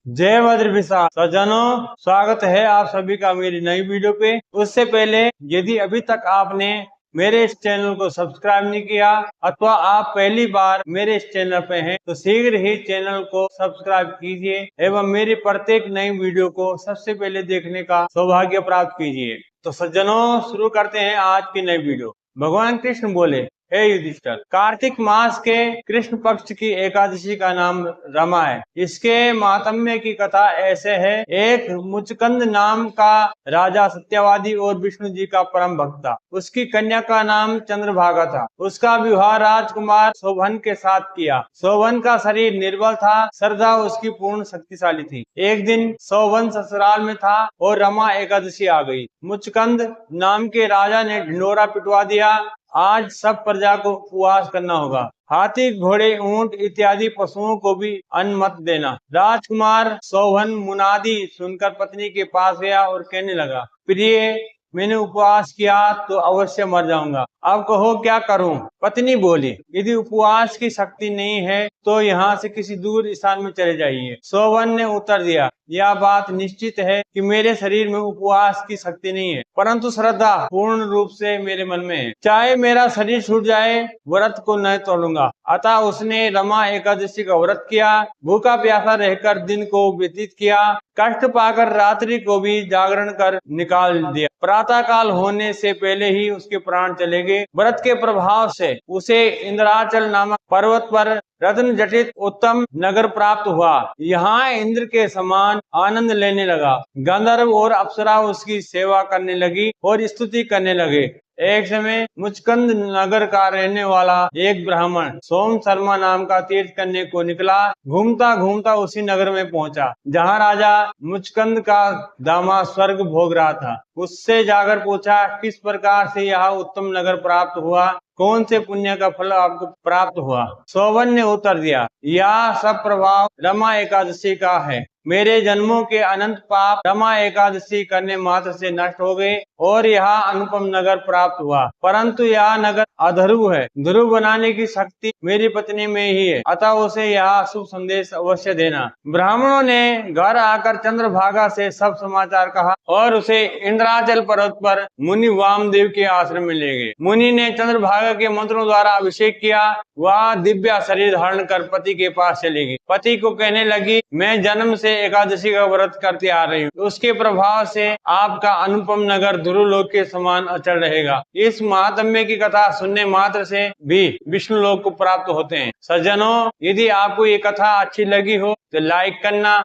जय वज्रभिषा सज्जनों, स्वागत है आप सभी का मेरी नई वीडियो पे। उससे पहले यदि अभी तक आपने मेरे इस चैनल को सब्सक्राइब नहीं किया अथवा आप पहली बार मेरे इस चैनल पे हैं तो शीघ्र ही चैनल को सब्सक्राइब कीजिए एवं मेरी प्रत्येक नई वीडियो को सबसे पहले देखने का सौभाग्य प्राप्त कीजिए। तो सज्जनों, शुरू करते हैं आज की नई वीडियो। भगवान कृष्ण बोले, हे युधिष्ठिर, कार्तिक मास के कृष्ण पक्ष की एकादशी का नाम रमा है। इसके माहात्म्य की कथा ऐसे है। एक मुचकंद नाम का राजा सत्यवादी और विष्णु जी का परम भक्त था। उसकी कन्या का नाम चंद्रभागा था। उसका विवाह राजकुमार शोभन के साथ किया। शोभन का शरीर निर्बल था, श्रद्धा उसकी पूर्ण शक्तिशाली थी। एक दिन शोभन ससुराल में था और रमा एकादशी आ गई। मुचकंद नाम के राजा ने ढिंडोरा पिटवा दिया। आज सब प्रजा को उपवास करना होगा। हाथी, घोड़े, ऊंट इत्यादि पशुओं को भी अन्न मत देना। राजकुमार शोभन मुनादी सुनकर पत्नी के पास गया और कहने लगा, प्रिय, मैंने उपवास किया तो अवश्य मर जाऊंगा। अब कहो क्या करूं? पत्नी बोली, यदि उपवास की शक्ति नहीं है तो यहाँ से किसी दूर स्थान में चले जाइए। शोभन ने उत्तर दिया, यह बात निश्चित है कि मेरे शरीर में उपवास की शक्ति नहीं है, परंतु श्रद्धा पूर्ण रूप से मेरे मन में है। चाहे मेरा शरीर छूट जाए, व्रत को न तोड़ूंगा। अतः उसने रमा एकादशी का व्रत किया। भूखा प्यासा रहकर दिन को व्यतीत किया। कष्ट पाकर रात्रि को भी जागरण कर निकाल दिया। प्रातः काल होने से पहले ही उसके प्राण चले गए। व्रत के प्रभाव से उसे इंद्राचल नामक पर्वत पर रत्न जटित उत्तम नगर प्राप्त हुआ। यहाँ इंद्र के समान आनंद लेने लगा। गंधर्व और अप्सरा उसकी सेवा करने लगी और स्तुति करने लगे। एक समय मुचकंद नगर का रहने वाला एक ब्राह्मण सोम शर्मा नाम का तीर्थ करने को निकला। घूमता घूमता उसी नगर में पहुंचा जहाँ राजा मुचकंद का दामाद स्वर्ग भोग रहा था। उससे जाकर पूछा, किस प्रकार से यह उत्तम नगर प्राप्त हुआ? कौन से पुण्य का फल आपको प्राप्त हुआ? शोभन ने उत्तर दिया, यह सब प्रभाव रमा एकादशी का है। मेरे जन्मों के अनंत पाप रमा एकादशी करने मात्र से नष्ट हो गए और यह अनुपम नगर प्राप्त हुआ। परंतु यह नगर अध्रुव है। ध्रुव बनाने की शक्ति मेरी पत्नी में ही है, अतः उसे यह शुभ संदेश अवश्य देना। ब्राह्मणों ने घर आकर चंद्रभागा से सब समाचार कहा और उसे इंद्राचल पर्वत पर मुनि वामदेव के आश्रम में ले गए। मुनि ने चंद्रभागा के मंत्रों द्वारा अभिषेक किया। वह दिव्य शरीर धारण कर पति के पास चली गई। पति को कहने लगी, मैं जन्म से एकादशी का व्रत करते आ रही हूँ। उसके प्रभाव से आपका अनुपम नगर ध्रुव लोक के समान अचल रहेगा। इस महात्म्य की कथा सुनने मात्र से भी विष्णु लोक को प्राप्त होते हैं। सज्जनों, यदि आपको ये कथा अच्छी लगी हो तो लाइक करना।